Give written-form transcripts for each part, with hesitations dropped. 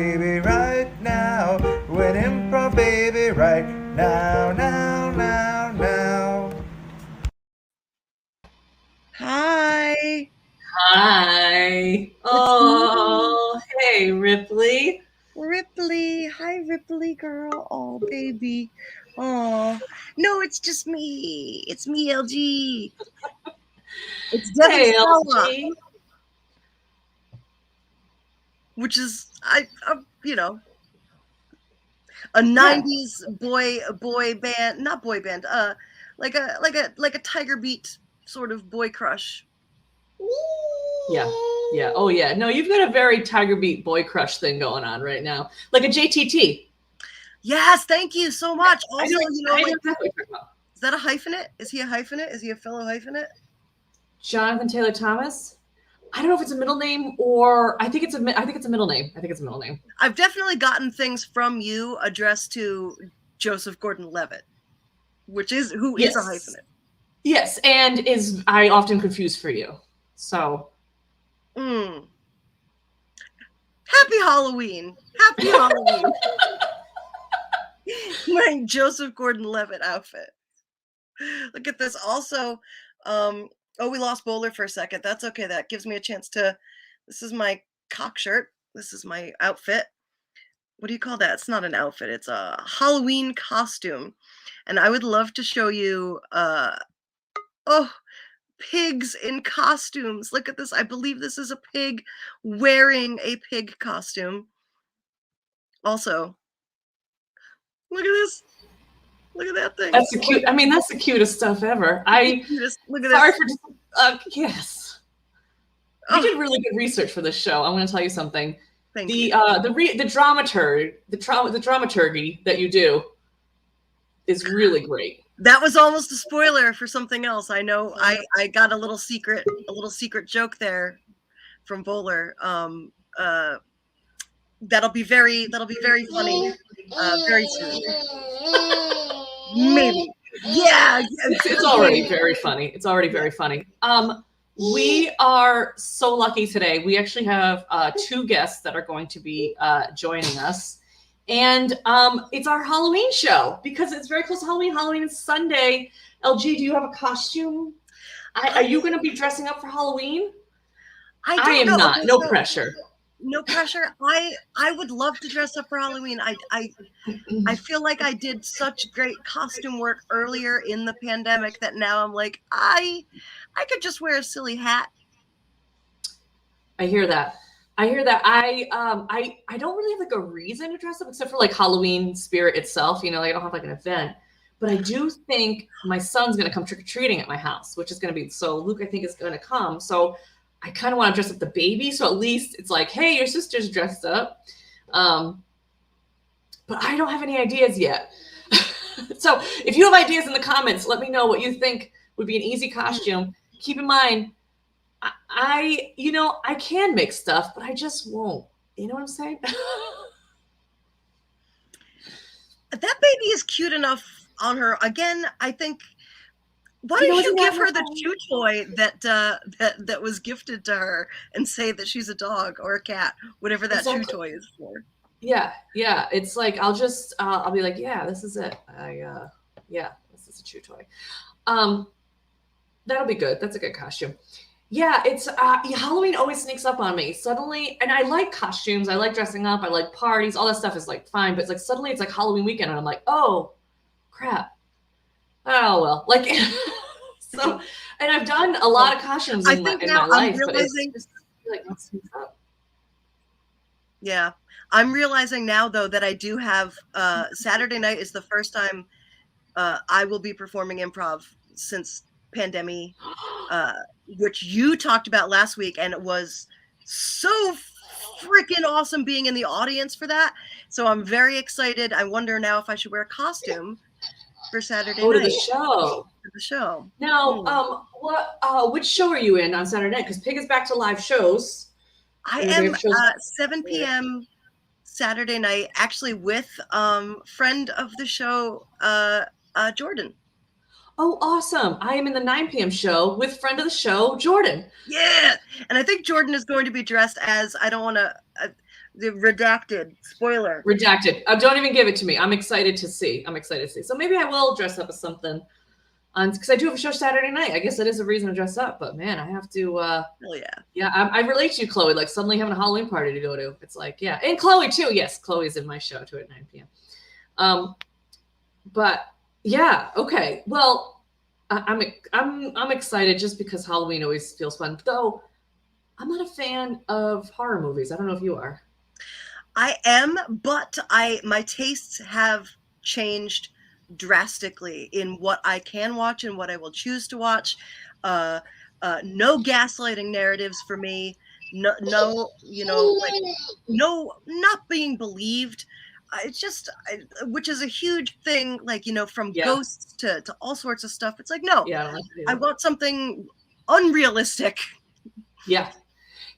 baby, right now. We're an improv baby, right now, now, now, now. Hi. Hi. Oh, hey, Ripley. Ripley. Hi, Ripley girl. Oh, baby. Oh, no, it's just me. It's me, LG. It's Devin Hey, Stella, LG. which is a 90s boy band, not boy band, like a Tiger Beat sort of boy crush. Yeah. Oh, yeah. No, you've got a very Tiger Beat boy crush thing going on right now, like a JTT. Yes, thank you so much. I Also, know exactly what you're talking about. is that a hyphenate? Is he a hyphenate? Is he a fellow hyphenate? Jonathan Taylor Thomas. I don't know if it's a middle name or I think it's a middle name. I've definitely gotten things from you addressed to Joseph Gordon-Levitt, who is a hyphenate. Yes, and is I often confuse for you. So. Happy Halloween. Happy Halloween. My Joseph Gordon-Levitt outfit. Look at this. Also, we lost Bowler for a second. That's okay. That gives me a chance to. This is my cock shirt. This is my outfit. What do you call that? It's not an outfit. It's a Halloween costume. And I would love to show you pigs in costumes. Look at this. I believe this is a pig wearing a pig costume. Also, look at this. Look at that thing. That's the cute. I mean, that's the cutest stuff ever. Look at sorry this. for yes. We did really good research for this show. I'm going to tell you something. The dramaturgy that you do is really great. That was almost a spoiler for something else. I know. I got a little secret joke there from Bowler. That'll be very funny very soon. Maybe. Yeah. It's already very funny. It's already very funny. We are so lucky today. We actually have 2 guests that are going to be joining us. And it's our Halloween show because it's very close to Halloween. Halloween is Sunday. LG, do you have a costume? Are you going to be dressing up for Halloween? I am not. Okay, no pressure. No pressure. I would love to dress up for Halloween. I feel like I did such great costume work earlier in the pandemic that now I'm like, I could just wear a silly hat. I hear that. I don't really have like a reason to dress up except for like Halloween spirit itself. You know, like I don't have like an event. But I do think my son's going to come trick-or-treating at my house, which is going to be, so Luke, I think, is going to come. So I kind of want to dress up the baby. So at least it's like, hey, your sister's dressed up. But I don't have any ideas yet. So if you have ideas in the comments, let me know what you think would be an easy costume. Keep in mind, I can make stuff, but I just won't. You know what I'm saying? That baby is cute enough on her. Again, I think. Why don't you give her the chew toy that was gifted to her and say that she's a dog or a cat, whatever that chew toy is for? Yeah. It's like I'll be like, yeah, this is it. This is a chew toy. That'll be good. That's a good costume. Yeah, it's Halloween always sneaks up on me suddenly, and I like costumes. I like dressing up. I like parties. All that stuff is like fine, but it's like suddenly it's like Halloween weekend, and I'm like, oh, crap. Oh well, like so. And I've done a lot of costumes in my life, but it's just like what sneaks up. Yeah, I'm realizing now though that I do have Saturday night is the first time I will be performing improv since pandemic, which you talked about last week, and it was so freaking awesome being in the audience for that. So I'm very excited. I wonder now if I should wear a costume for Saturday night. To the show. The show. Now, which show are you in on Saturday night? Because Pig is back to live shows. I am 7 p.m. Saturday night, actually with friend of the show, Jordan. Oh, awesome. I am in the 9 p.m. show with friend of the show, Jordan. Yeah. And I think Jordan is going to be dressed as, I don't want to, The redacted spoiler. Redacted. Don't even give it to me. I'm excited to see. So maybe I will dress up as something. Because I do have a show Saturday night. I guess that is a reason to dress up. But man, I have to. Hell yeah. Yeah, I relate to you, Chloe. Like suddenly having a Halloween party to go to. It's like, yeah, and Chloe too. Yes, Chloe's in my show too at 9 p.m. But yeah, okay. Well, I'm excited just because Halloween always feels fun. Though I'm not a fan of horror movies. I don't know if you are. I am, but my tastes have changed drastically in what I can watch and what I will choose to watch. No gaslighting narratives for me. No, like no, not being believed. It's just, which is a huge thing. Like from ghosts to all sorts of stuff. It's like no, Yeah, I want something unrealistic. Yeah.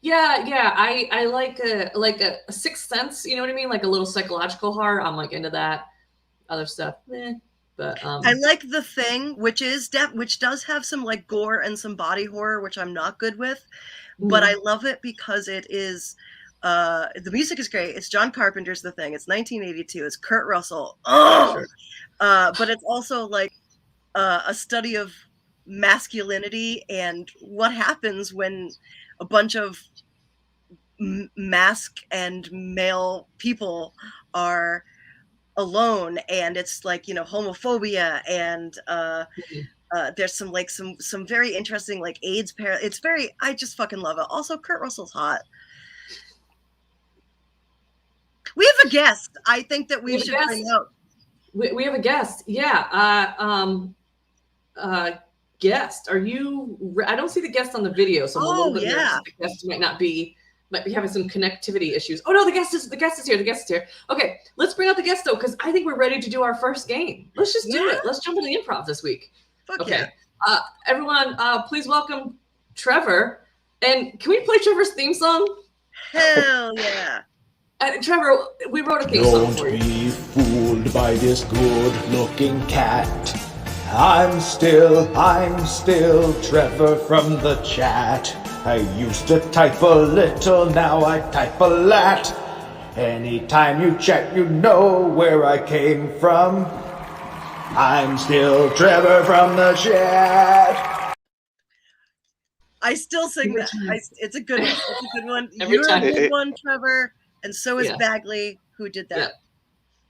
I like a Sixth Sense. You know what I mean? Like a little psychological horror. I'm like into that. Other stuff, but I like The Thing, which does have some like gore and some body horror, which I'm not good with, but I love it because it is. The music is great. It's John Carpenter's The Thing. It's 1982. It's Kurt Russell. Sure. But it's also like a study of masculinity and what happens when a bunch of masked and male people are alone, and it's like homophobia and there's some very interesting like AIDS it's very, I just fucking love it. Also, Kurt Russell's hot. We have a guest. I think that we should bring out. We have a guest. Yeah. Guest. Are you? I don't see the guest on the video, so I'm a little bit nervous. The guest might be having some connectivity issues. Oh no, the guest is here. Okay, let's bring out the guest though, because I think we're ready to do our first game. Let's just do it. Let's jump into the improv this week. Okay. Everyone, please welcome Trevor. And can we play Trevor's theme song? Hell yeah. Trevor, we wrote a theme song for you. Don't be fooled by this good-looking cat. I'm still Trevor from the chat. I used to type a little, now I type a lot. Anytime you chat, you know where I came from. I'm still Trevor from the chat. I still sing that. It's a good one. It's a good one. Every You're time. a good one, Trevor. And so is Bagley, who did that.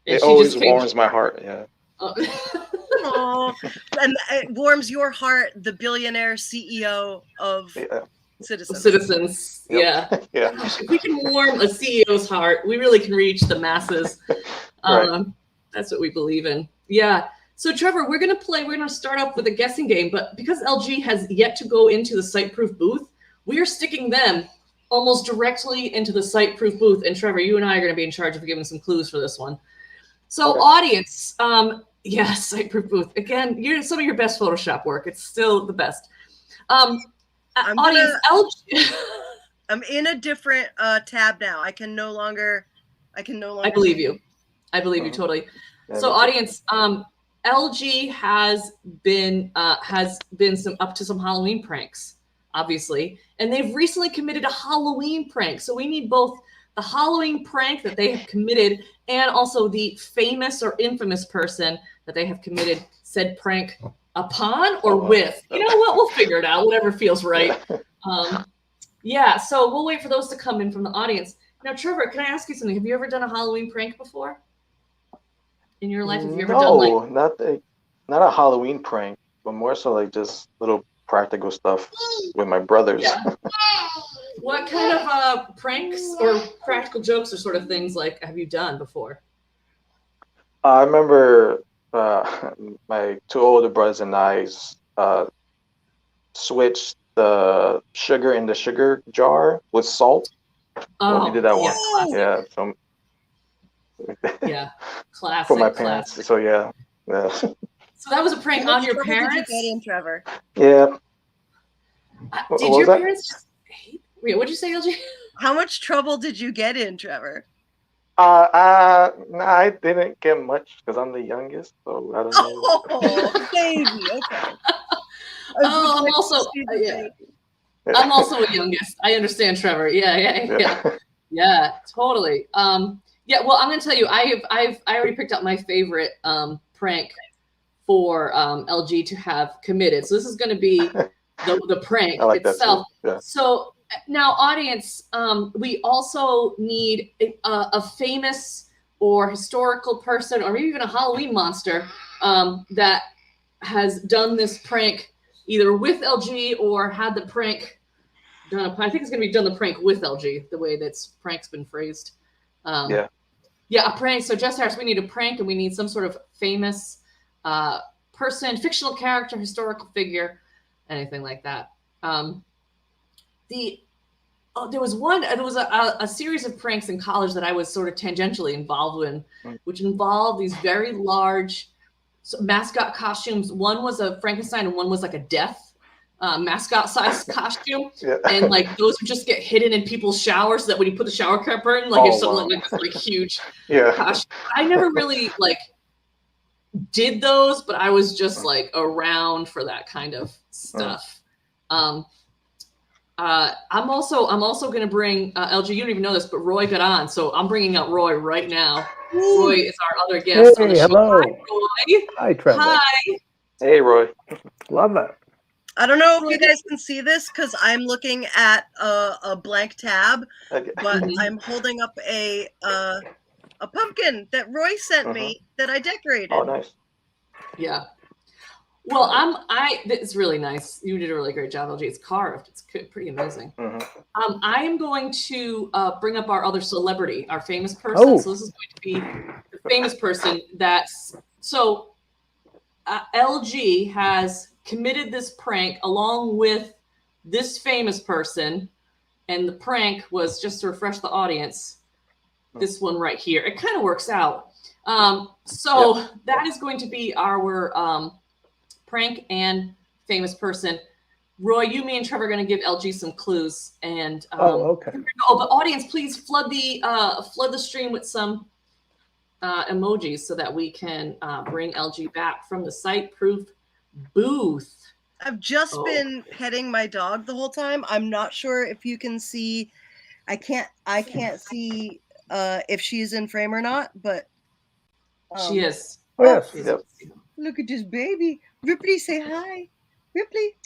Yeah. It always warms my heart. Yeah. Oh, and it warms your heart, the billionaire CEO of Citizens. Yep. Yeah. Gosh, if we can warm a CEO's heart, we really can reach the masses. Right. That's what we believe in. Yeah. So Trevor, we're gonna start off with a guessing game, but because LG has yet to go into the site-proof booth, we are sticking them almost directly into the site-proof booth. And Trevor, you and I are gonna be in charge of giving some clues for this one. So audience, yes, site-proof booth. Again, you're some of your best Photoshop work. It's still the best. Audience, I'm in a different tab now. I can no longer. I believe you. I believe you totally. So audience, LG has been up to some Halloween pranks, obviously, and they've recently committed a Halloween prank. So we need both the Halloween prank that they have committed and also the famous or infamous person that they have committed said prank upon or with. You know what? We'll figure it out. Whatever feels right. Yeah. So we'll wait for those to come in from the audience. Now, Trevor, can I ask you something? Have you ever done a Halloween prank before in your life? Have you ever done not a Halloween prank, but more so like just little practical stuff with my brothers. Yeah. What kind of pranks or practical jokes or sort of things like have you done before? I remember my two older brothers and I switched the sugar in the sugar jar with salt. Oh, we did that once. Yeah. Yeah. Classic. For my parents. Classic. So yeah. So that was a prank on your parents? Did you get in, Trevor? Yeah. Did your parents just hate? Wait, what'd you say, LG? How much trouble did you get in, Trevor? No, I didn't get much because I'm the youngest, so I don't know. Oh, baby. Okay. I'm also I'm also a youngest. I understand, Trevor. Yeah. Yeah, totally. Yeah, well, I'm gonna tell you, I already picked out my favorite prank for LG to have committed. So this is gonna be the prank I like itself. that too. Yeah. So now, audience, we also need a famous or historical person, or maybe even a Halloween monster that has done this prank either with LG or had the prank done. I think it's going to be done the prank with LG, the way that's prank's been phrased. Yeah. Yeah, a prank. So Jess Harris, we need a prank, and we need some sort of famous person, fictional character, historical figure, anything like that. There was a series of pranks in college that I was sort of tangentially involved in, which involved these very large mascot costumes. One was a Frankenstein, and one was like a death mascot sized costume. Yeah. And like those would just get hidden in people's showers, so that when you put the shower cover in, like if someone like this like huge costume. I never really like did those, but I was just like around for that kind of stuff. I'm also going to bring LG. You don't even know this, but Roy got on, so I'm bringing out Roy right now. Roy is our other guest on the show. Hello. Hi, Roy. Hi, Trevor. Hi. Hey, Roy. Love it. I don't know if you guys can see this because I'm looking at a blank tab, Okay. but I'm holding up a pumpkin that Roy sent me that I decorated. Oh, nice. Yeah. Well, it's really nice. You did a really great job, LG. It's carved. It's pretty amazing. I am going to bring up our other celebrity, our famous person. Oh. So this is going to be the famous person LG has committed this prank along with this famous person. And the prank was, just to refresh the audience, this one right here. It kind of works out. That is going to be our prank and famous person. Roy, you, me, and Trevor are going to give LG some clues. And okay. but audience, please flood the stream with some emojis so that we can bring LG back from the site-proof booth. I've just been petting my dog the whole time. I'm not sure if you can see. I can't see if she's in frame or not, but she is. Oh, yes. Yep. Look at this baby. Ripley, say hi. Ripley.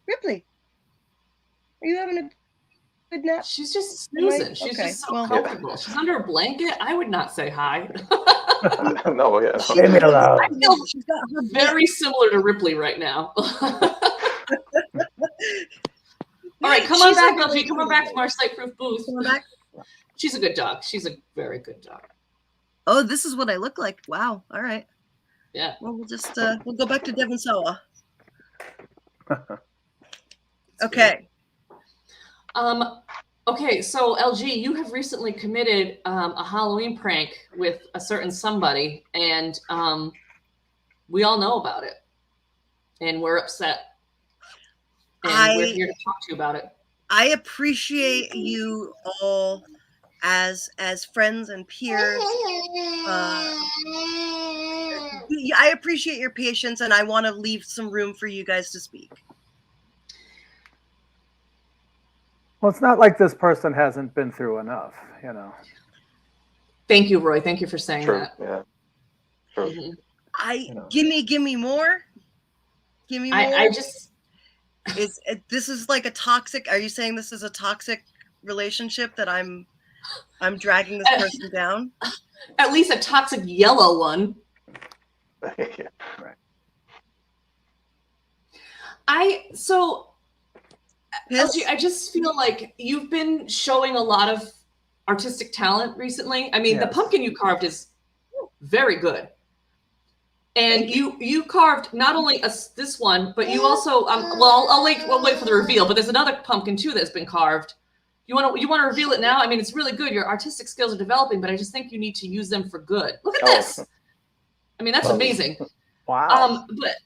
Ripley. Are you having a good nap? She's just snoozing. She's just so comfortable. She's under a blanket. I would not say hi. No, yeah. Leave me alone. I feel she's got her very similar to Ripley right now. All right, come on back, LG. Come on back from our site-proof booth. Come on back. She's a good dog. She's a very good dog. Oh, this is what I look like. Wow. All right. Yeah. Well, we'll just we'll go back to Devon Sawa. Okay. Okay, so LG, you have recently committed a Halloween prank with a certain somebody, and we all know about it, and we're upset, and we're here to talk to you about it. I appreciate you all as friends and peers. I appreciate your patience, and I want to leave some room for you guys to speak. Well, it's not like this person hasn't been through enough, you know. Thank you, Roy. Thank you for saying that. Yeah. True. Give me more. Give me more. I just this is like a toxic. Are you saying this is a toxic relationship that I'm dragging this person down? At least a toxic yellow one. Yeah. Right. LG, I just feel like you've been showing a lot of artistic talent recently. I mean, the pumpkin you carved is very good. And you carved not only this one, but you also I'll wait for the reveal, but there's another pumpkin too that's been carved. You want to reveal it now? I mean, it's really good. Your artistic skills are developing, but I just think you need to use them for good. Look at this. I mean, that's amazing. Wow. But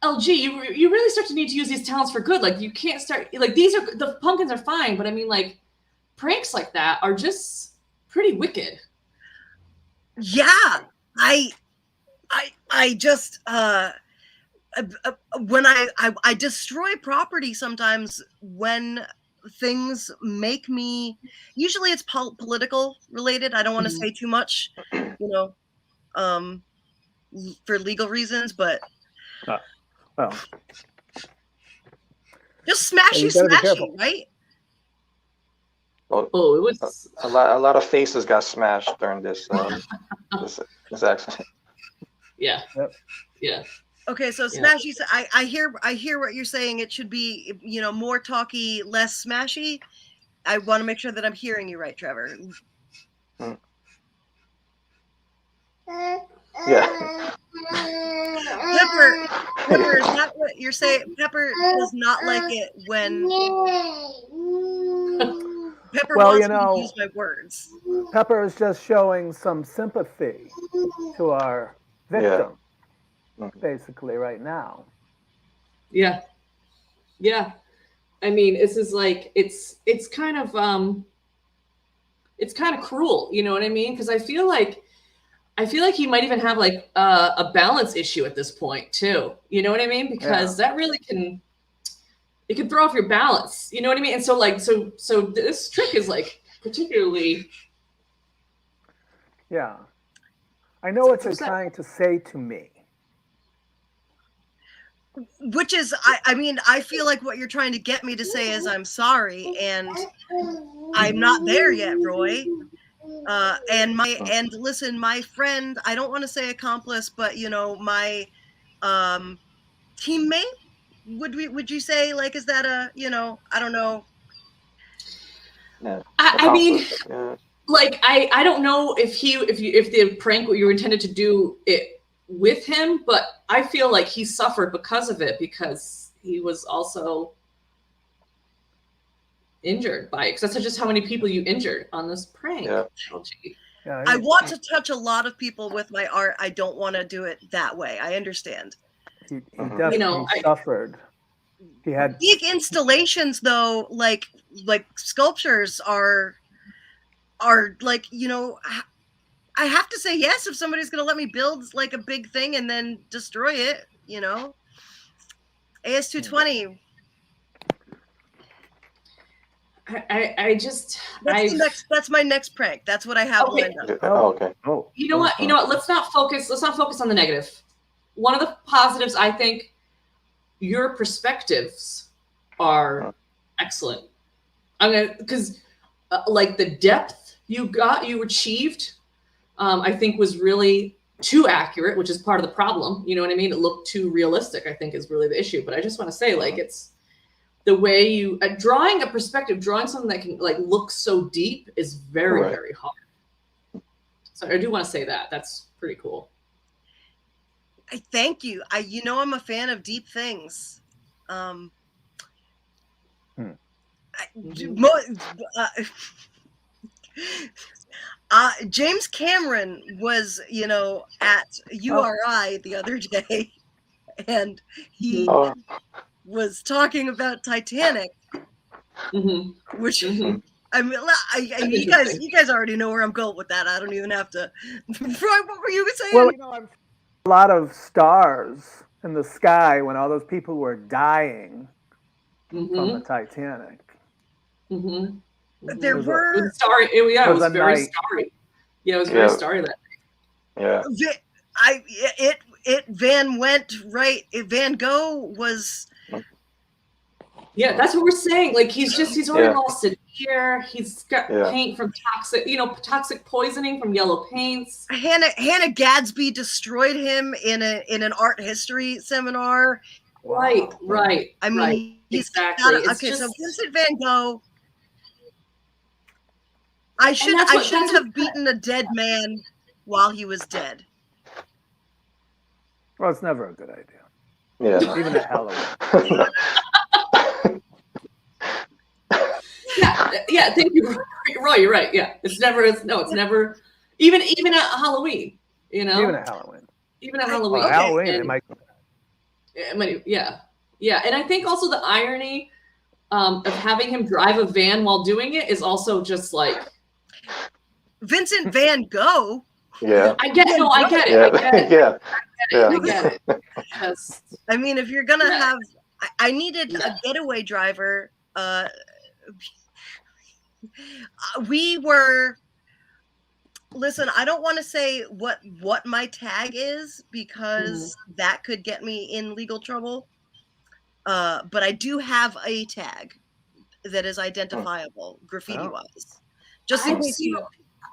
LG, you really start to need to use these talents for good. Like, you can't start like the pumpkins are fine, but I mean, like, pranks like that are just pretty wicked. Yeah, I just when I destroy property sometimes when things make me. Usually, it's political related. I don't want to say too much, for legal reasons, but Well, just you smashy, gotta be careful. right? Well, Oh, it was a lot of faces got smashed during this this accident. yeah, Yep. yeah. Okay, so Yeah. smashy. I hear what you're saying. It should be more talky, less smashy. I want to make sure that I'm hearing you right, Trevor. Yeah. Pepper, is that what you're saying? Pepper does not like it when Pepper Well, wants me to use my words. Pepper is just showing some sympathy to our victim, basically, right now. Yeah. Yeah. I mean, this is like it's kind of cruel, you know what I mean? Because I feel like he might even have like a balance issue at this point too. You know what I mean? Because that really can throw off your balance. You know what I mean? And so so this trick is like particularly. Yeah. I know what you're trying to say to me. Which is, I mean, I feel like what you're trying to get me to say is I'm sorry, and I'm not there yet, Roy. And listen, my friend, I don't want to say accomplice, but my teammate, would you say, like, is that a, I don't know. Yeah. I mean, like I don't know if the prank what you were intended to do it with him, but I feel like he suffered because of it, because he was also injured by it. Because that's just how many people you injured on this prank. Yeah. I want to touch a lot of people with my art. I don't want to do it that way. I understand. He definitely suffered. He had big installations, though, like sculptures are like, I have to say yes if somebody's going to let me build like a big thing and then destroy it, AS220. That's my next prank. That's what I have lined up. Okay. You know what? Let's not focus on the negative. One of the positives, I think, your perspectives are excellent. Because like the depth you achieved, I think was really too accurate, which is part of the problem. You know what I mean? It looked too realistic, I think, is really the issue. But I just want to say, like, it's the way you drawing a perspective, drawing something that can like look so deep is very, very hard. So I do want to say that. That's pretty cool. Thank you. I'm a fan of deep things. James Cameron was, at URI the other day, and he was talking about Titanic, which I mean, you guys already know where I'm going with that. I don't even have to. Roy, what were you saying? Well, a lot of stars in the sky when all those people were dying from the Titanic. There were it was starry. It was very starry. Yeah, it was very starry that day. Yeah. Van Gogh was. Yeah, that's what we're saying. Like he's already lost an ear. He's got paint from toxic poisoning from yellow paints. Hannah Gadsby destroyed him in an art history seminar. Right. I mean, he's exactly. So Vincent Van Gogh. I shouldn't have beaten a dead man while he was dead. Well, it's never a good idea. Yeah. Even at Halloween. Yeah. Thank you, Roy. You're right. Yeah, it's never. Even at Halloween. Even at Halloween. Halloween. It might. Yeah. And I think also the irony of having him drive a van while doing it is also just like Vincent Van Gogh. Yeah. I get it. I get it. I mean, if you're gonna have, I needed a getaway driver we were. Listen, I don't want to say what my tag is because that could get me in legal trouble. But I do have a tag that is identifiable graffiti-wise. Just in case you.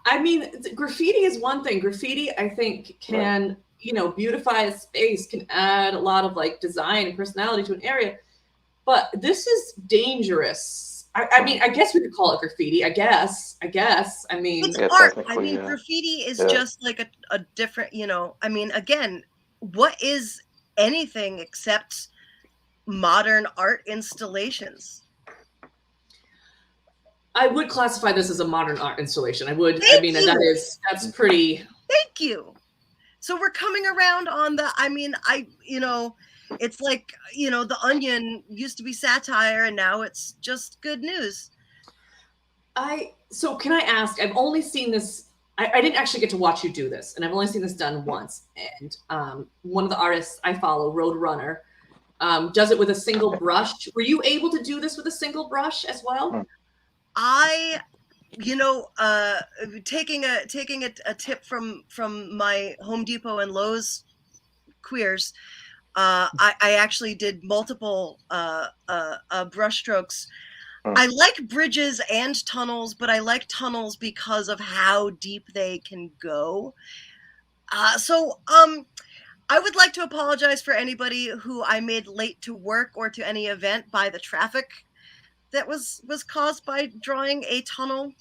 I mean, graffiti is one thing. Graffiti, I think, can beautify a space, can add a lot of like design and personality to an area. But this is dangerous. I mean, I guess we could call it graffiti. I guess. I mean, it's art. I mean, graffiti is just like a different, I mean, again, what is anything except modern art installations? I would classify this as a modern art installation. I would. That's pretty. Thank you. So we're coming around on the, it's like, The Onion used to be satire and now it's just good news. So can I ask, I've only seen this, I didn't actually get to watch you do this, and I've only seen this done once. And one of the artists I follow, Roadrunner, does it with a single brush. Were you able to do this with a single brush as well? Taking a tip from my Home Depot and Lowe's queers, I actually did multiple brush strokes. I like bridges and tunnels, but I like tunnels because of how deep they can go. So I would like to apologize for anybody who I made late to work or to any event by the traffic that was caused by drawing a tunnel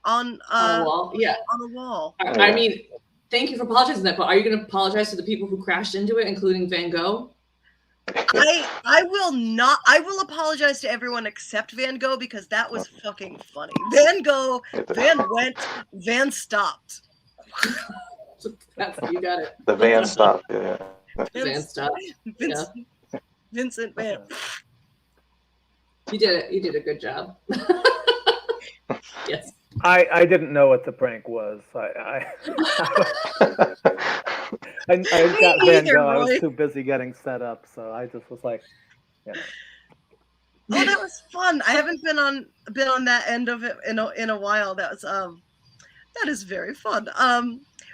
on a wall. Yeah, on a wall. I mean, thank you for apologizing for that, but are you going to apologize to the people who crashed into it, including Van Gogh? I will not. I will apologize to everyone except Van Gogh because that was fucking funny. Van Gogh, Van went, Van stopped. You got it. The van stopped. Yeah. Van stopped. Vincent Van. You did it. You did a good job. Yes. I didn't know what the prank was. I got Van Gogh. I was too busy getting set up, so I just was like, Oh, that was fun. I haven't been on that end of it in a while. That is very fun.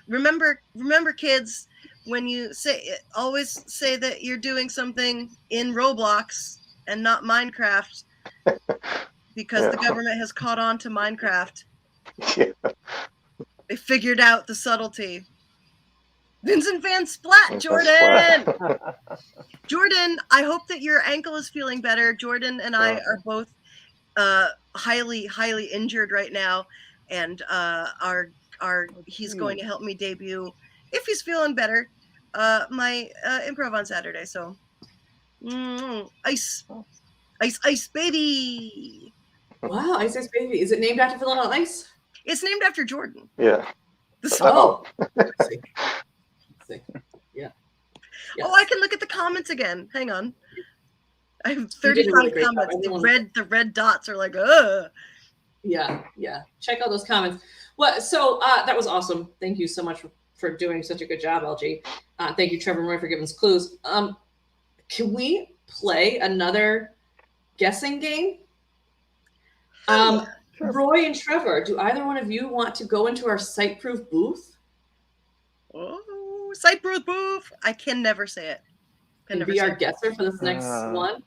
Remember, kids, when you always say that you're doing something in Roblox and not Minecraft, because the government has caught on to Minecraft. Yeah. They figured out the subtlety. Vincent Van Splat, Jordan! Jordan, I hope that your ankle is feeling better. Jordan and I are both highly, highly injured right now, and he's going to help me debut, if he's feeling better, my improv on Saturday. So, ice, baby. Wow, Ice Baby. Is it named after Vanilla Ice? It's named after Jordan. Yeah. Oh. See. Yeah. Yes. Oh, I can look at the comments again. Hang on. I have 35 comments. The red dots are like, ugh. Yeah. Check out those comments. Well, so that was awesome. Thank you so much for doing such a good job, LG. Thank you, Trevor and Roy, for giving us clues. Can we play another guessing game? Sure. Roy and Trevor, do either one of you want to go into our site-proof booth? Oh, site-proof booth! I can never say it. And be our guesser for this next one?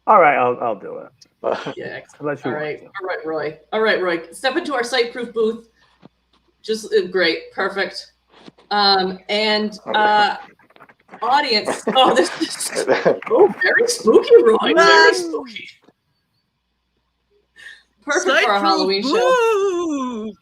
All right, I'll do it. Yeah, excellent. All right, Roy. All right, Roy. Step into our site-proof booth. Just great, perfect. Audience. Oh, this is very spooky, Roy. Very spooky. Perfect for our Halloween show.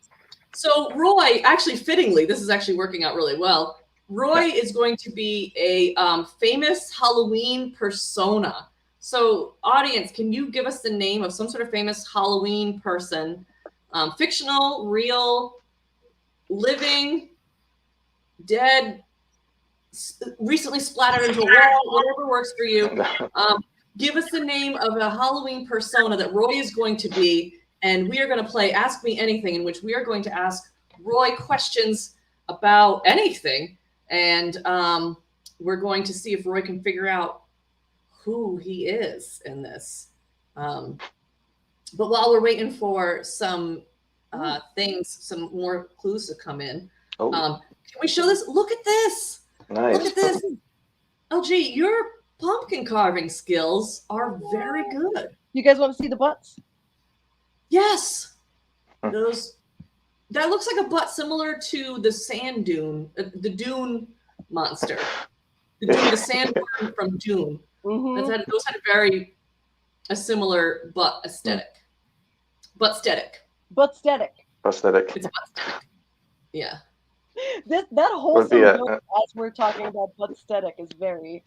So Roy, actually fittingly, this is actually working out really well. Roy is going to be a famous Halloween persona. So audience, can you give us the name of some sort of famous Halloween person? Fictional, real, living, dead, recently splattered into a wall, whatever works for you. Give us the name of a Halloween persona that Roy is going to be, and we are going to play Ask Me Anything, in which we are going to ask Roy questions about anything, and we're going to see if Roy can figure out who he is in this. But while we're waiting for some some more clues to come in, can we show this? Look at this. Nice. Look at this. LG, your pumpkin carving skills are very good. You guys want to see the butts? Yes. That looks like a butt similar to the sand dune, the dune monster. The sandworm from Dune. Those had a similar butt aesthetic. Butt-static. Prosthetic. It's butt-static. Yeah. That whole as we're talking about butt-static is very.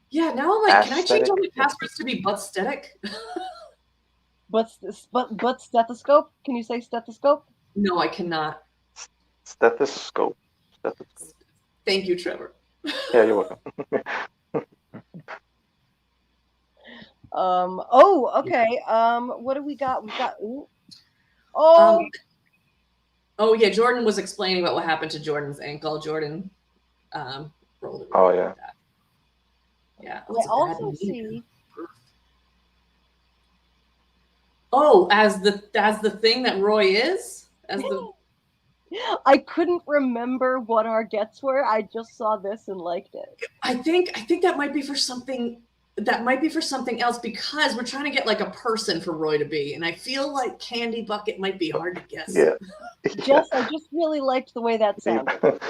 Yeah, now I'm like, can I change all my passwords to be butt-static? Butt stethoscope? Can you say stethoscope? No, I cannot. Stethoscope. Thank you, Trevor. Yeah, you're welcome. Okay. What do we got? We got. Oh yeah. Jordan was explaining about what happened to Jordan's ankle. Jordan rolled it. Oh yeah. Yeah. I also see. Oh, as the thing that Roy is, I couldn't remember what our gets were. I just saw this and liked it. I think that might be for something. That might be for something else because we're trying to get like a person for Roy to be, and I feel like Candy Bucket might be hard to guess. Yeah. I just really liked the way that sounded.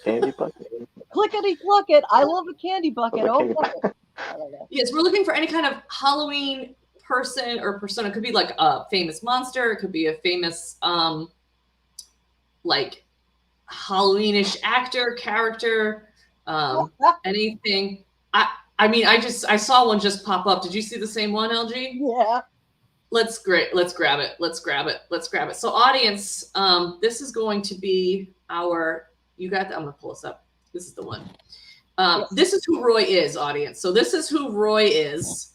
Candy bucket. Clickety clucket. I love a candy bucket. Oh, bucket. I don't know. Yes, we're looking for any kind of Halloween person or persona. It could be like a famous monster. It could be a famous like Halloweenish actor, character, anything. I mean, I saw one just pop up. Did you see the same one, LG? Yeah. Let's grab it. So audience, this is going to be our, I'm going to pull this up. This is the one. This is who Roy is, audience. So this is who Roy is.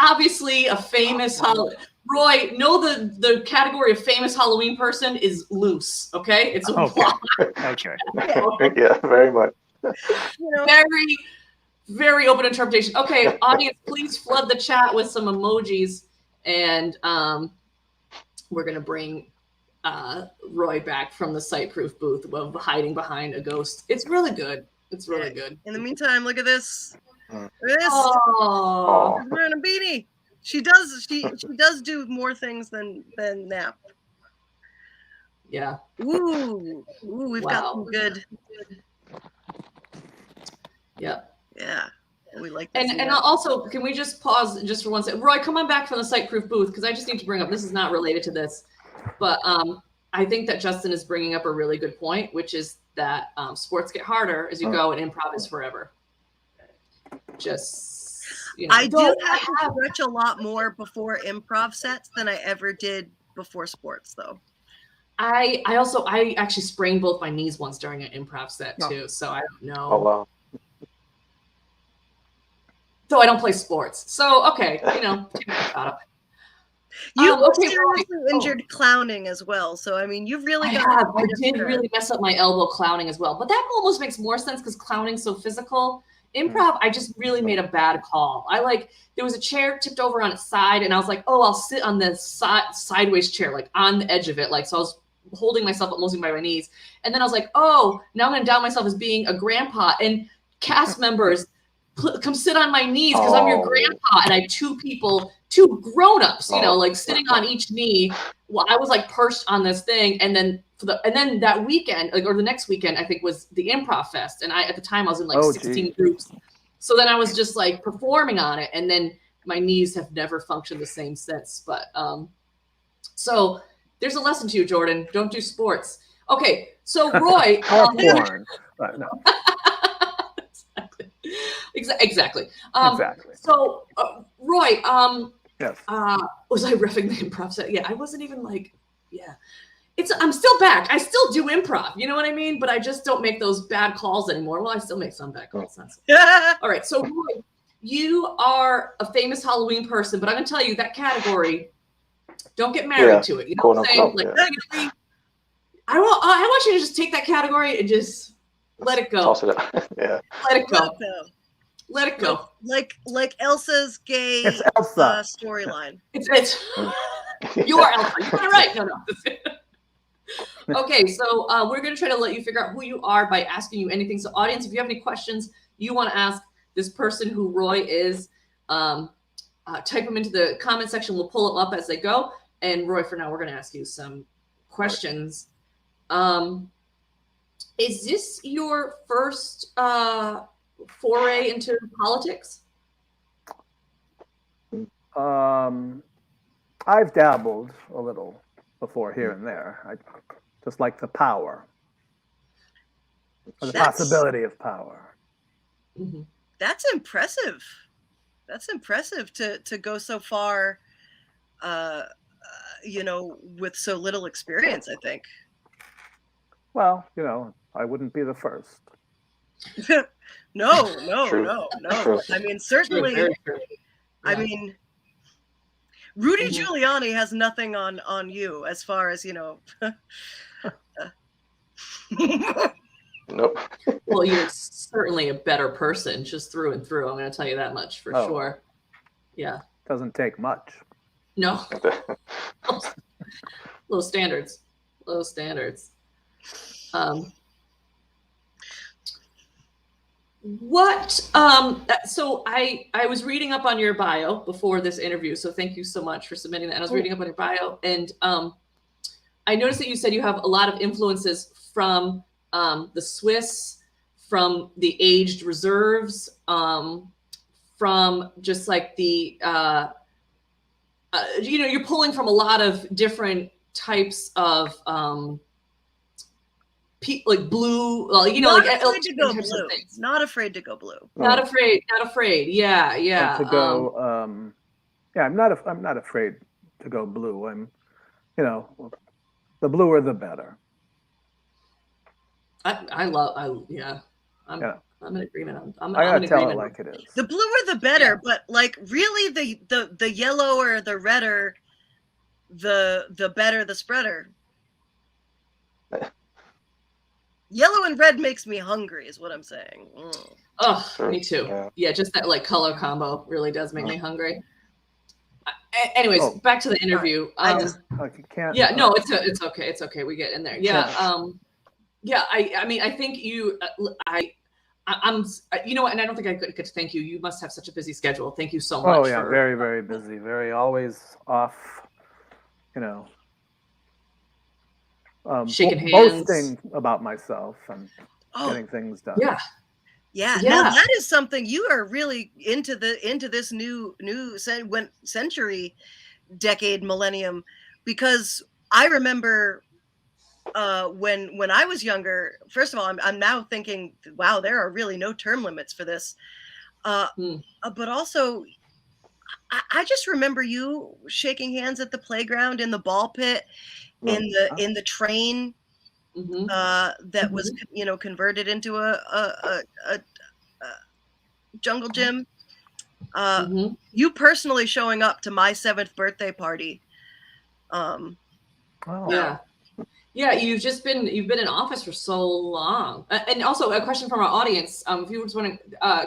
Obviously a famous Roy, know the category of famous Halloween person is loose, okay? It's Okay. Okay. Yeah, very much. Very, very open interpretation. Okay, audience, please flood the chat with some emojis, and we're gonna bring Roy back from the Site-Proof booth of hiding behind a ghost. It's really good. It's really good. In the meantime, look at this. Look at this. Oh. She's wearing a beanie. She does do more things than nap. Yeah. Ooh, we've got some good. Yeah. Yeah. We like that. And also, can we just pause just for one second? Roy, come on back from the Site-Proof booth, because I just need to bring up, this is not related to this, but I think that Justin is bringing up a really good point, which is that sports get harder as you go, and improv is forever. Just, I do have to stretch a lot more before improv sets than I ever did before sports, though. I actually sprained both my knees once during an improv set too, so I don't know. Oh wow. So I don't play sports. So okay, You were seriously injured clowning as well, so I mean, you've really got. I did really mess up my elbow clowning as well, but that almost makes more sense because clowning's so physical. Improv, I just really made a bad call. There was a chair tipped over on its side, and I was like, oh, I'll sit on the sideways chair, like on the edge of it, like so. I was holding myself up mostly by my knees, and then I was like, oh, now I'm gonna down myself as being a grandpa, and cast members come sit on my knees because I'm your grandpa, and I have two grown-ups, like sitting on each knee. Well, I was like perched on this thing, and then that weekend, or the next weekend, I think was the Improv Fest, and at the time I was in 16 groups. So then I was just like performing on it, and then my knees have never functioned the same since. But so there's a lesson to you, Jordan. Don't do sports. Okay, so Roy. Porn. No. Exactly. Exactly. So, Roy, yes. Was I reffing the improv set? Yeah, I wasn't even I'm still back. I still do improv. You know what I mean? But I just don't make those bad calls anymore. Well, I still make some bad calls. All right. So, Roy, you are a famous Halloween person, but I'm going to tell you that category, don't get married to it. You know what I'm saying? I want you to just take that category and just let it go. Toss it out. Yeah. Let it go. Let it go. Like Elsa's gay It's Elsa. storyline. It's you are Elsa. You got it right. No. Okay, so we're going to try to let you figure out who you are by asking you anything. So audience, if you have any questions you want to ask this person who Roy is, type them into the comment section. We'll pull them up as they go. And Roy, for now, we're going to ask you some questions. Is this your first foray into politics? I've dabbled a little before here and there. I just like the power, or the possibility of power. Mm-hmm. That's impressive. That's impressive to go so far, with so little experience, I think. Well, I wouldn't be the first. No. True. I mean, certainly. Very true. I Yeah. mean, Rudy Giuliani has nothing on you as far as, Nope. Well, you're certainly a better person, just through and through. I'm going to tell you that much for sure. Yeah. Doesn't take much. No. Low standards. So I was reading up on your bio before this interview, so thank you so much for submitting that. And I was reading up on your bio, and I noticed that you said you have a lot of influences from the Swiss, from the aged reserves, from just like the you're pulling from a lot of different types of like blue, not afraid to go blue. Not afraid to go blue. Not afraid. Yeah. And to go, I'm not afraid to go blue. I'm, the bluer the better. I'm in agreement. I gotta tell it like it is. The bluer the better, but like really the yellower the redder, the better the spreader. Yellow and red makes me hungry, is what I'm saying. Oh, me too. Yeah, just that like color combo really does make me hungry. Anyways, back to the interview. I can't. Yeah, no, it's okay. It's okay. We get in there. Yeah. I mean, I think I'm, and I don't think I could get to thank you. You must have such a busy schedule. Thank you so much. Oh yeah, very, very busy. Very always off. Shaking hands, boasting about myself and getting things done. Yeah. Now that is something you are really into this new century, decade, millennium, because I remember when I was younger. First of all, I'm now thinking, wow, there are really no term limits for this. But also, I just remember you shaking hands at the playground, in the ball pit, in the train that was converted into a jungle gym. You personally showing up to my 7th birthday party. Yeah, you've been in office for so long. And also a question from our audience. If you were just wondering,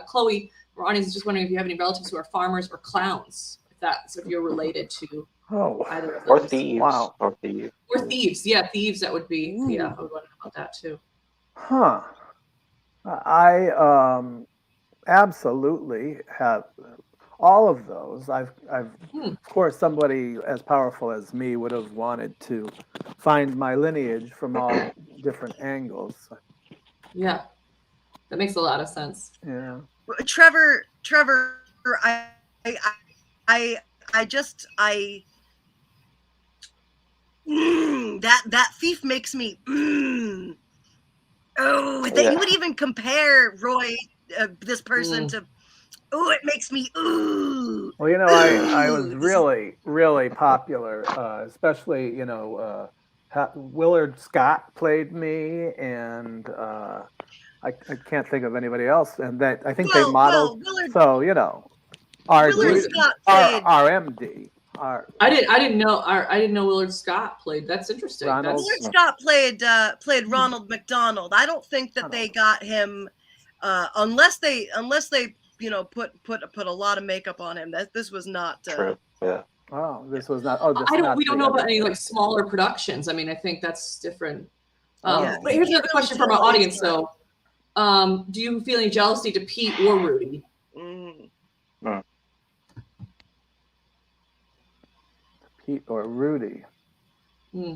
Chloe, our audience is just wondering if you have any relatives who are farmers or clowns. If you're related to either of those. Or thieves. Wow. Or thieves. Yeah, thieves. That would be. Ooh. Yeah, I would want to know about that too. I absolutely have all of those. I've of course, somebody as powerful as me would have wanted to find my lineage from all different angles. Yeah, that makes a lot of sense. Yeah, Trevor, that thief makes me. You would even compare Roy, this person, to. Oh, it makes me. Ooh. Well, I was really, really popular, especially Willard Scott played me, and I can't think of anybody else, and that I think they modeled. Willard Scott played RMD. I didn't know Willard Scott played. That's interesting. Willard Scott played Ronald McDonald. I don't think that they got him unless they put a lot of makeup on him. This was not. True. Yeah. Oh, this was not. Oh, this We don't know about any other- like smaller productions. I mean, I think that's different. Yeah. But here's another question from our audience. So, do you feel any jealousy to Pete or Rudy? Pete or Rudy? Hmm.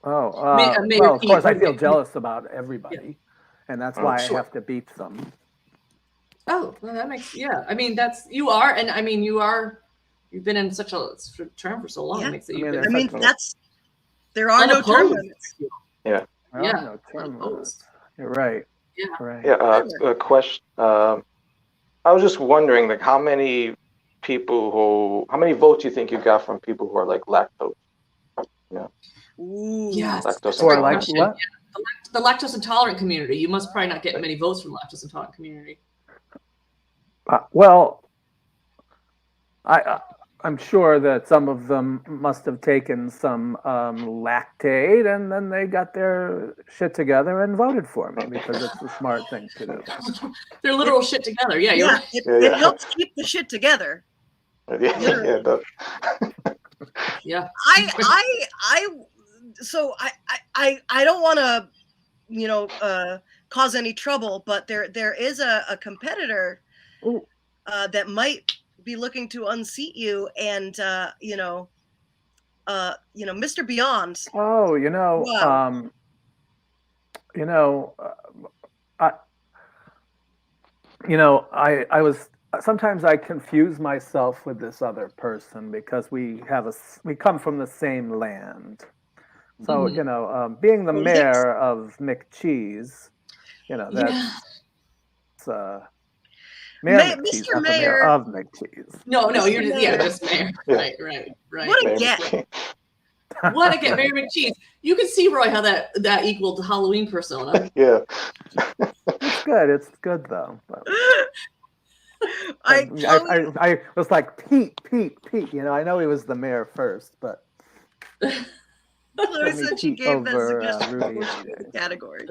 Oh, Mayor well, of Pete, course, I Rudy. feel jealous about everybody, and that's why sure. I have to beat them. Oh, well, that makes I mean, that's you are, and I mean you are. You've been in such a term for so long. Yeah. It makes it. I mean, you've I been mean, there are no term unopposed. limits. Well, Yeah, no term unopposed. limits. You're right. Yeah. Right. Yeah. A question. I was just wondering, like, how many votes you think you got from people who are like lactose? Ooh. Yes, Lactose that's a great Or like question. what? Yeah. The lactose intolerant community. You must probably not get many votes from the lactose intolerant community. Well, I'm sure that some of them must have taken some lactate, and then they got their shit together and voted for me because it's the smart thing to do. Their literal shit together. Yeah, you're Yeah, right. it helps keep the shit together. Yeah. Yeah. I don't want to, cause any trouble, but there is a competitor that might be looking to unseat you, and Mr. Beyond. Oh, Wow. I was sometimes I confuse myself with this other person because we come from the same land. So being the mayor of McCheese, that's Mayor McCheese, Mr. not the mayor Mayor of McCheese. No, Mr. you're just Mayor. just mayor. Yeah. Right. What a get. What a get, Mayor McCheese. You can see, Roy, how that equaled the Halloween persona. Yeah. It's good though. But I was like Pete. I know he was the mayor first, but Chloe said she Pete gave that over, suggestion Rudy before she any did day. the category.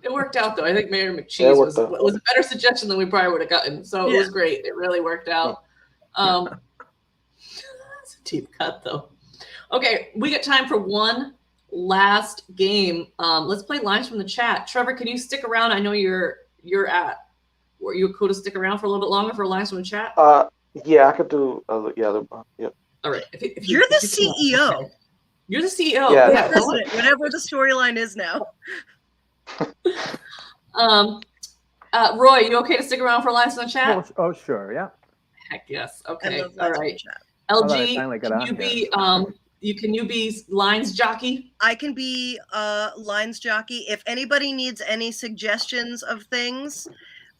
It worked out though. I think Mayor Yeah, McCheese it was worked out. a better suggestion than we probably would have gotten. So it Yeah. was great. It really worked out. It's a deep cut though. Okay, we got time for one last game. Let's play lines from the chat. Trevor, can you stick around? I know you're at. Were you cool to stick around for a little bit longer for lines from the chat? Yeah, I could do. Yeah. All right. If You're the if you CEO. can. You're the CEO. Yeah. Yeah. President, whatever the storyline is now. Roy, you okay to stick around for lines from the chat? Oh, sure, yeah. Heck yes. I Okay. love All that right. chat. LG, finally got can on you here. be can you be lines jockey? I can be lines jockey. If anybody needs any suggestions of things,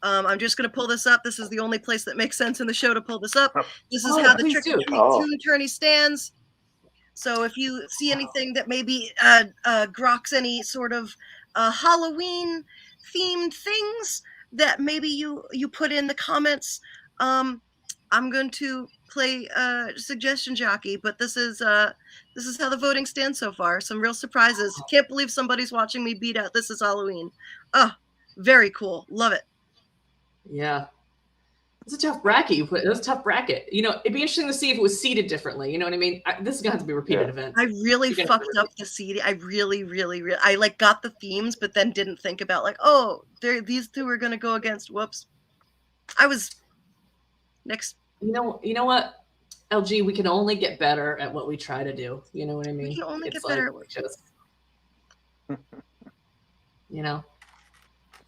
I'm just going to pull this up. This is the only place that makes sense in the show to pull this up. This is how the please trick do. or treat tune tourney stands. So if you see anything that maybe groks any sort of Halloween themed things that maybe you put in the comments, I'm going to play suggestion jockey. But this is how the voting stands so far. Some real surprises. Can't believe somebody's watching me beat out This Is Halloween. Oh, very cool. Love it. Yeah. It's a tough bracket you put. It was a tough bracket. It'd be interesting to see if it was seated differently. You know what I mean? This is gonna have to be a repeated event. I really fucked up the seeding. I really I got the themes, but then didn't think about these two are gonna go against. Whoops. I was next. You know what, LG? We can only get better at what we try to do. You know what I mean? We can only get better at what we just.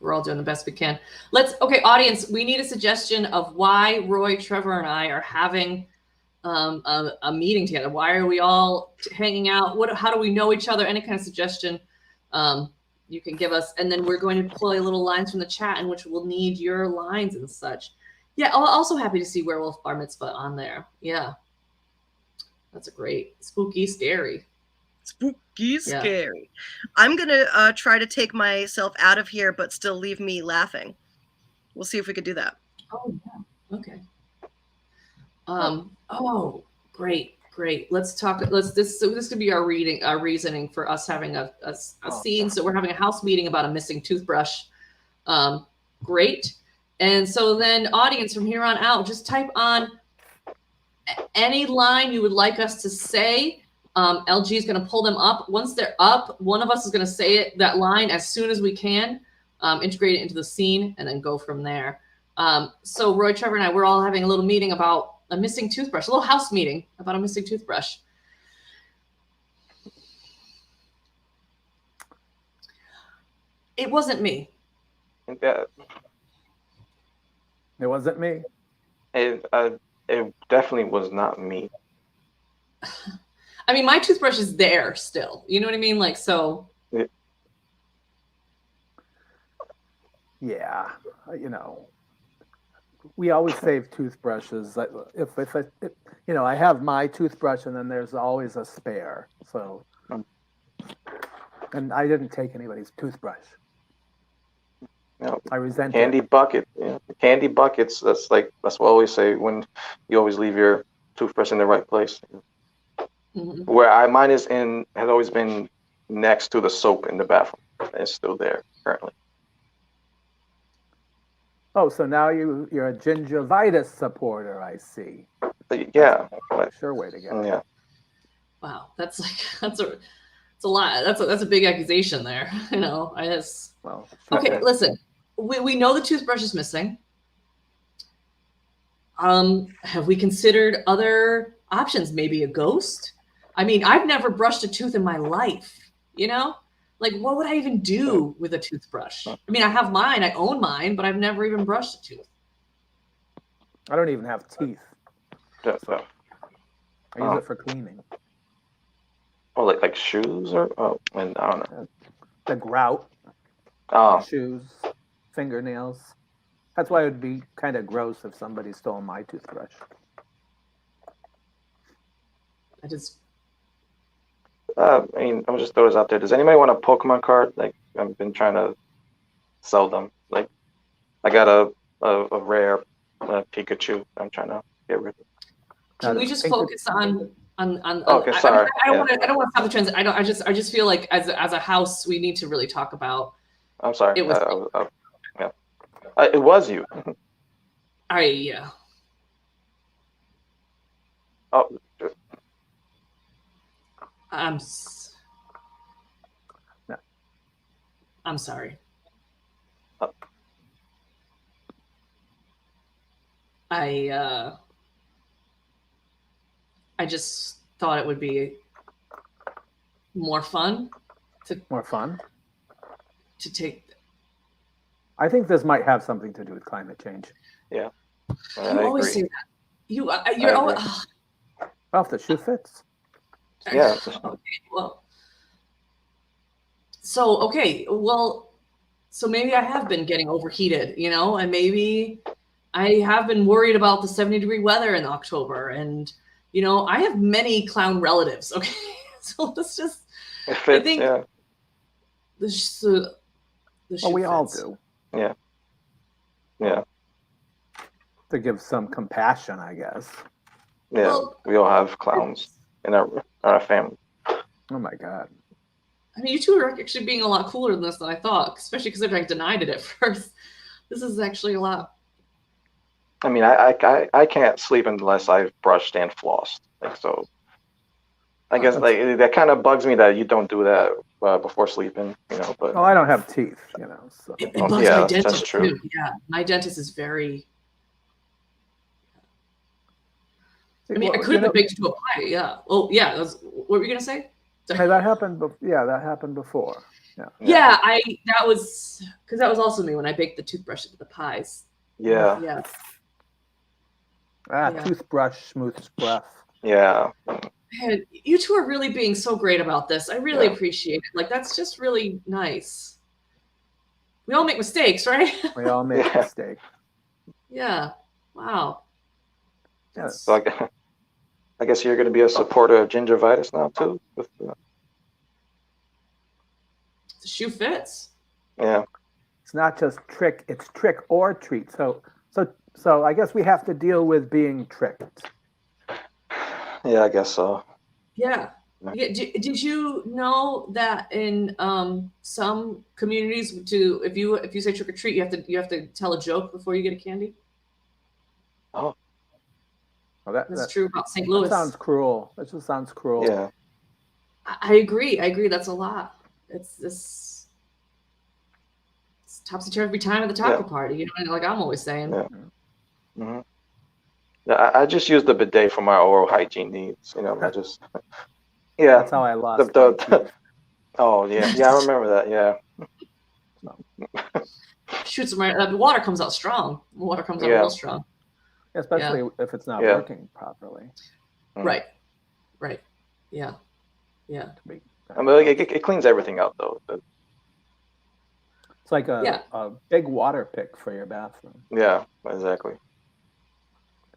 We're all doing the best we can. Okay, audience, we need a suggestion of why Roy, Trevor, and I are having a meeting together. Why are we all hanging out? How do we know each other? Any kind of suggestion you can give us. And then we're going to play little lines from the chat in which we'll need your lines and such. Yeah, also happy to see Werewolf Bar Mitzvah on there. Yeah. That's a great, spooky, scary. Spooky, scary. I'm going to try to take myself out of here, but still leave me laughing. We'll see if we could do that. Oh, yeah. Okay. Oh, great. Let's talk. This could be our reasoning for us having a scene. So we're having a house meeting about a missing toothbrush. great. And so then audience, from here on out, just type on any line you would like us to say. LG is going to pull them up. Once they're up, one of us is going to say that line as soon as we can, integrate it into the scene, and then go from there. So Roy, Trevor, and I, we're all having a little meeting about a missing toothbrush, a little house meeting about a missing toothbrush. It wasn't me. Yeah, It wasn't me. it definitely was not me. I mean, my toothbrush is there still. You know what I mean? Like, so. Yeah, you know, we always save toothbrushes. If you know, I have my toothbrush, and then there's always a spare. So, and I didn't take anybody's toothbrush. No, I resent candy it. bucket. Yeah, candy buckets. That's what I always say when you always leave your toothbrush in the right place. Mm-hmm. Where mine has always been next to the soap in the bathroom. It's still there currently. Oh, so now you're a gingivitis supporter, I see. Yeah. Sure way to get it. Yeah. Wow, that's a lot. That's a big accusation there. You know, I just. Well, okay. Listen, we know the toothbrush is missing. Have we considered other options? Maybe a ghost? I mean, I've never brushed a tooth in my life. You know, like what would I even do with a toothbrush? I mean, I have mine. I own mine, but I've never even brushed a tooth. I don't even have teeth. So, I use it for cleaning. oh, like shoes or and I don't know. The grout, shoes, fingernails. That's why it would be kind of gross if somebody stole my toothbrush. I just. I mean, I'll just throw this out there. Does anybody want a Pokemon card? Like, I've been trying to sell them. Like, I got a rare Pikachu. I'm trying to get rid of. Can we just focus on? Okay, sorry. I don't want to stop the transit. I just feel like as a house, we need to really talk about. I'm sorry. It was. Yeah. It was you. Yeah. Oh. I'm sorry. I just thought it would be more fun to take. I think this might have something to do with climate change. Yeah. You always say that. You're always. Well, if the shoe fits. Yeah. Okay, well. So maybe I have been getting overheated, you know, and maybe I have been worried about the 70-degree weather in October, and you know, I have many clown relatives. Okay, so let's just. It fits, I think. Yeah. Well, we all do. Yeah. Yeah. To give some compassion, I guess. Yeah. Well, we all have clowns in our family. Oh my God. I mean, you two are actually being a lot cooler than this than I thought, especially because I denied it at first. This is actually a lot. I mean, I can't sleep unless I've brushed and flossed. Like, so I guess like that kind of bugs me that you don't do that before sleeping, you know. But I don't have teeth, you know. So. It bugs my dentist that's true. Too. Yeah, my dentist is very. I mean, I could have been baked into a pie. Yeah. Oh, yeah. What were you gonna say? Hey, that happened. That happened before. Yeah. Yeah, that was also me when I baked the toothbrush into the pies. Yeah. Yeah. Toothbrush, smooth breath. Yeah. Man, you two are really being so great about this. I really appreciate it. Like, that's just really nice. We all make mistakes, right? We all make mistakes. Yeah. Wow. Yeah. So I guess you're going to be a supporter of gingivitis now too. The shoe fits. Yeah. It's not just trick; it's trick or treat. So I guess we have to deal with being tricked. Yeah, I guess so. Yeah. Yeah. Did you know that in some communities, if you say trick or treat, you have to tell a joke before you get a candy? Oh, Well, That's true about St. that Louis. sounds cruel. That just sounds cruel. yeah. I agree. That's a lot. It's topsy turvy every time at the taco party. You know, like I'm always saying. Yeah. Mm-hmm. Yeah, I just use the bidet for my oral hygiene needs. You know, I just yeah. That's how I lost. Oh yeah, I remember that. Yeah. Shoots right. The water comes out strong. The water comes out real strong. Especially if it's not working properly. Right. Right. Yeah. Yeah. I mean, it cleans everything out though. It's like a big water pick for your bathroom. Yeah, exactly.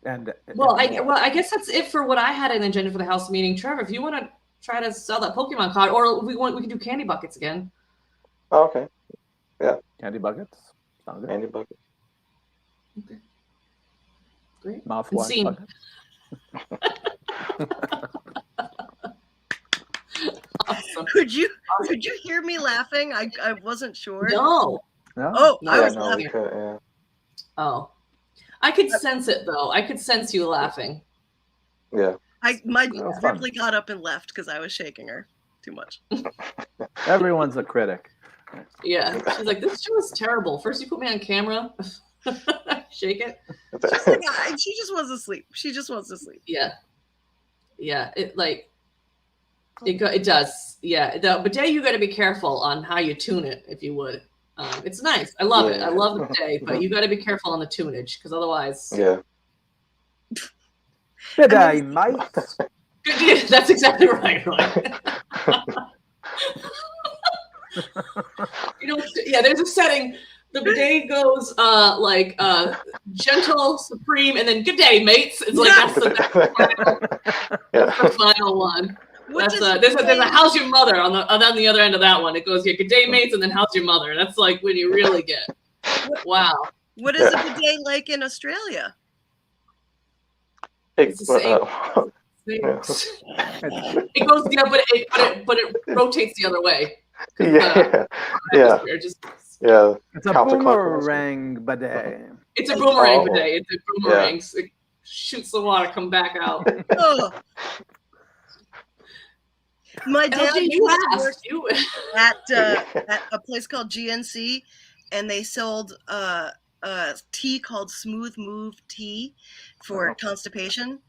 And I guess that's it for what I had in the agenda for the house meeting. Trevor, if you want to try to sell that Pokemon card, or we can do candy buckets again. Oh, okay. Yeah. Candy buckets. Sound good. Candy buckets. Okay. Great. Mouthwash bucket. Awesome. Could you hear me laughing? I wasn't sure. No. Oh, no, I was laughing. laughing. Oh, I could sense it though. I could sense you laughing. Yeah. My Ripley got up and left because I was shaking her too much. Everyone's a critic. Yeah, she's like, this show is terrible. First you put me on camera, shake it. She's like, she just wants to sleep. She just wants to sleep. Yeah, yeah. It does. Yeah, the bidet, you got to be careful on how you tune it, if you would. It's nice. I love it. I love the bidet, but you got to be careful on the tunage because otherwise. Yeah. Bidet, mate. That's exactly right. You know, yeah. There's a setting. The bidet goes gentle, supreme, and then good day, mates. It's like that's the final one. There's a how's your mother on the other end of that one. It goes good day, mates, and then how's your mother. That's like when you really get. Wow. What is a bidet like in Australia? It's the same. It goes but it rotates the other way. Yeah. It's a boomerang bidet. It's a boomerang bidet. It's a boomerang. Yeah. It shoots the water, come back out. My dad used to work at a place called GNC, and they sold tea called Smooth Move tea for constipation.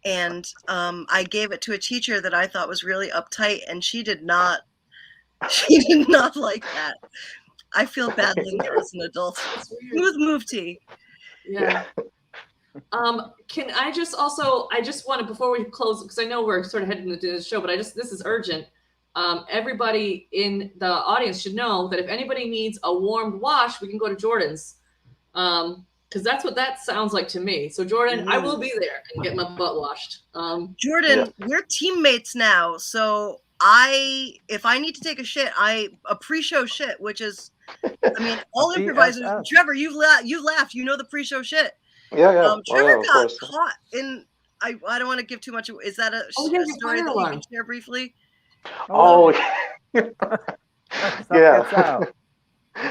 And I gave it to a teacher that I thought was really uptight, and she did not like that. I feel badly as an adult. Smooth Move tea. Yeah. Can I just want to, before we close, because I know we're sort of heading into the show, but this is urgent. Everybody in the audience should know that if anybody needs a warmed wash, we can go to Jordan's. Because that's what that sounds like to me. So Jordan, I will be there and get my butt washed. Jordan, we're teammates now. So if I need to take a shit, a pre-show shit, which is, I mean, all improvisers. Trevor, you've laughed. You know the pre-show shit. Yeah. Trevor got caught in. I don't want to give too much. Is that a story that you can share briefly? Oh, yeah.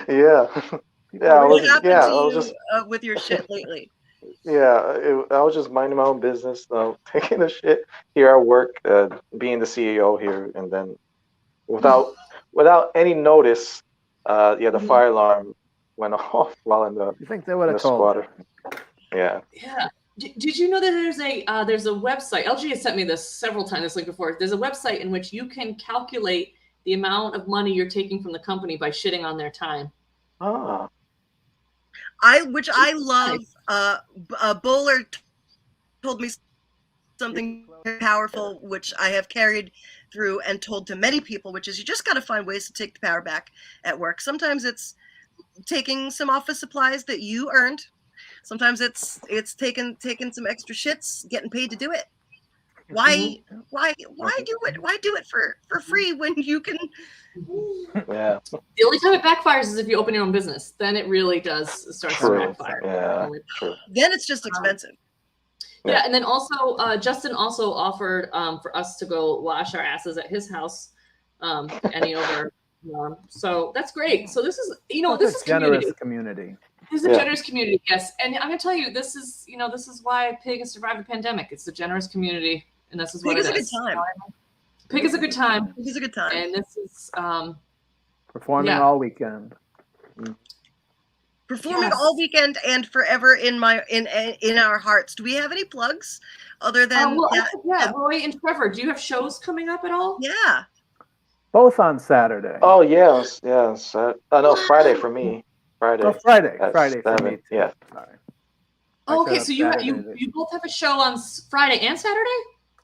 Yeah. What happened to you with your shit lately? Yeah, I was just minding my own business, taking a shit here at work, being the CEO here, and then without any notice, the fire alarm went off while in the. You think they would have told? Yeah. Yeah. Did you know that there's a website? LG has sent me this several times, this link before. There's a website in which you can calculate the amount of money you're taking from the company by shitting on their time. Ah. I love. Bowler told me something powerful, which I have carried through and told to many people, which is you just got to find ways to take the power back at work. Sometimes it's taking some office supplies that you earned. Sometimes it's taking some extra shits, getting paid to do it. Why do it? Why do it for free when you can? Yeah. The only time it backfires is if you open your own business. Then it really does start to backfire. Yeah. True. Then it's just expensive. Yeah, and then also Justin also offered for us to go wash our asses at his house, any over. So that's great. So this is, this is generous community. This is a generous community, yes. And I'm gonna tell you, this is why Pig has survived a pandemic. It's a generous community, and this is what it is. Pig is a good time. Pig is a good time. Pig is a good time. And this is performing all weekend. Performing all weekend and forever in our hearts. Do we have any plugs other than Roy and Trevor? Do you have shows coming up at all? Yeah. Both on Saturday. Oh yes. No, Friday for me. Friday. Oh, Friday for 7, me. Yeah. Sorry. Oh, okay, so you both have a show on Friday and Saturday?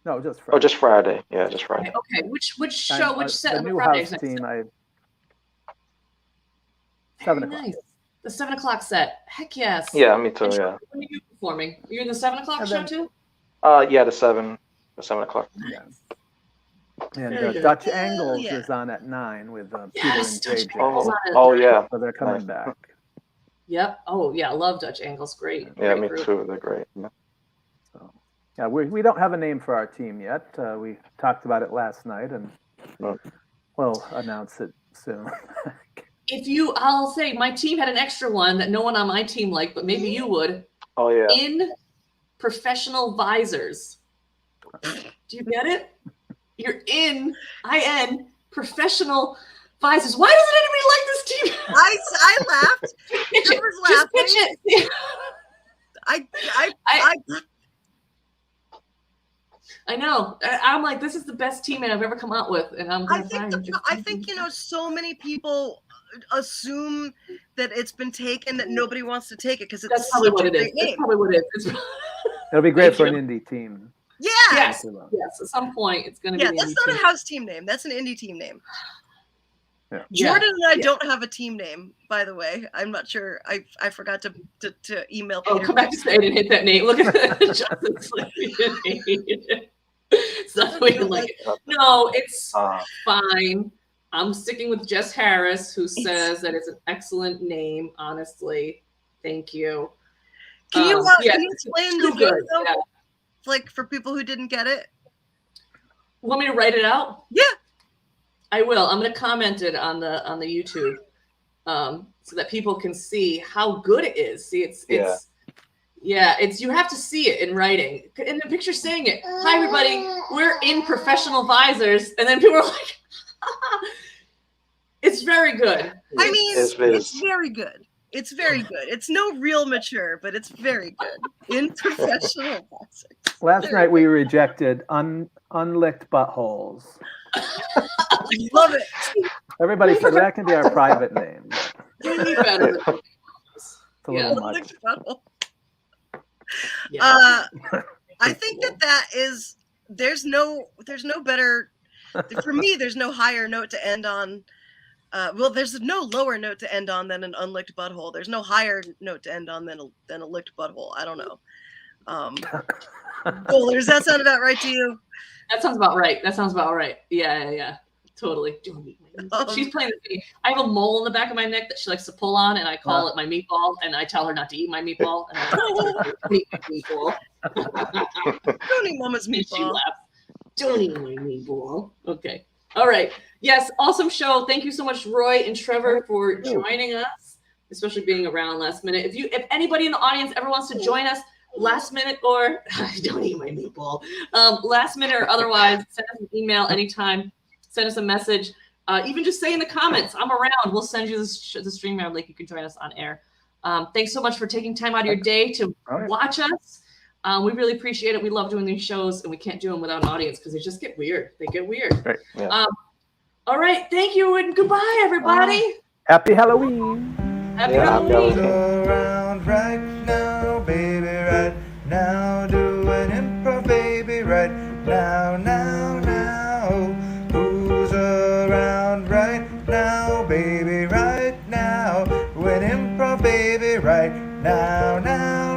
No, just Friday. Oh, just Friday. Yeah, just Friday. Okay, which show? Which set? The new Friday house team. 7 o'clock. Nice. The 7 o'clock set. Heck yes. Yeah, me too. Yeah. When are you performing? You're in the 7 o'clock show too? Yeah, the 7 o'clock. Yeah. And Dutch Angles is on at 9 with Peter and JJ. Oh yeah. So they're coming back. Yep. Oh yeah, I love Dutch Angles. Great. Yeah, great me group. too. They're great. Yeah. So, yeah, we don't have a name for our team yet. We talked about it last night, and we'll announce it soon. I'll say my team had an extra one that no one on my team liked, but maybe you would. Oh yeah. In professional visors. Do you get it? You're in professional visors. Why doesn't anybody like this team? I laughed. Pitch it. Just pitch it. I know. I'm like, this is the best team I've ever come out with, and I'm gonna I think so many people assume that it's been taken, that nobody wants to take it because it's probably what it is. That's probably what it is. It'll be great for an indie team. Yeah. Yes. At some point, it's going to be. Yeah, that's not a house team name. That's an indie team name. Yeah. Jordan and I don't have a team name, by the way. I'm not sure. I forgot to email Peter. Oh, come back to say I didn't hit that name. Look at that. It's not the way you like it. No, it's fine. I'm sticking with Jess Harris, who says that it's an excellent name. Honestly, thank you. Can you explain the joke though? Yeah. Like for people who didn't get it? Want me to write it out? Yeah. I will. I'm going to comment it on the YouTube so that people can see how good it is. See, it's you have to see it in writing. In the picture saying it. Hi everybody, we're in professional visors, and then people are like it's very good. I mean, it's very good. It's very good. It's no real mature, but it's very good. In professional visors. Last night we rejected unlicked buttholes. Love it. Everybody said that can be our private name. It's a little much. I think that is. There's no better. For me, there's no higher note to end on. There's no lower note to end on than an unlicked butthole. There's no higher note to end on than a licked butthole. I don't know. Does that sound about right to you? That sounds about right. Yeah. Totally. She's playing the game. I have a mole in the back of my neck that she likes to pull on, and I call it my meatball, and I tell her not to eat my meatball. And I eat my meatball. Don't eat Mama's meatball. She laughs. Don't eat my meatball. Okay. All right. Yes. Awesome show. Thank you so much, Roy and Trevor, for joining us, especially being around last minute. If anybody in the audience ever wants to join us last minute, or don't eat my meatball, last minute or otherwise, send us an email anytime. Send us a message. Even just say in the comments, I'm around. We'll send you the StreamYard link. You can join us on air. Thanks so much for taking time out of your day to watch us. We really appreciate it. We love doing these shows, and we can't do them without an audience because they just get weird. They get weird. Right. Yeah. All right. Thank you, and goodbye, everybody. Happy Halloween. Happy Halloween. Around right now, baby, right now. Do an improv, baby, right now, now, now. Who's around right now, baby, right now? Do an improv, baby, right now, now.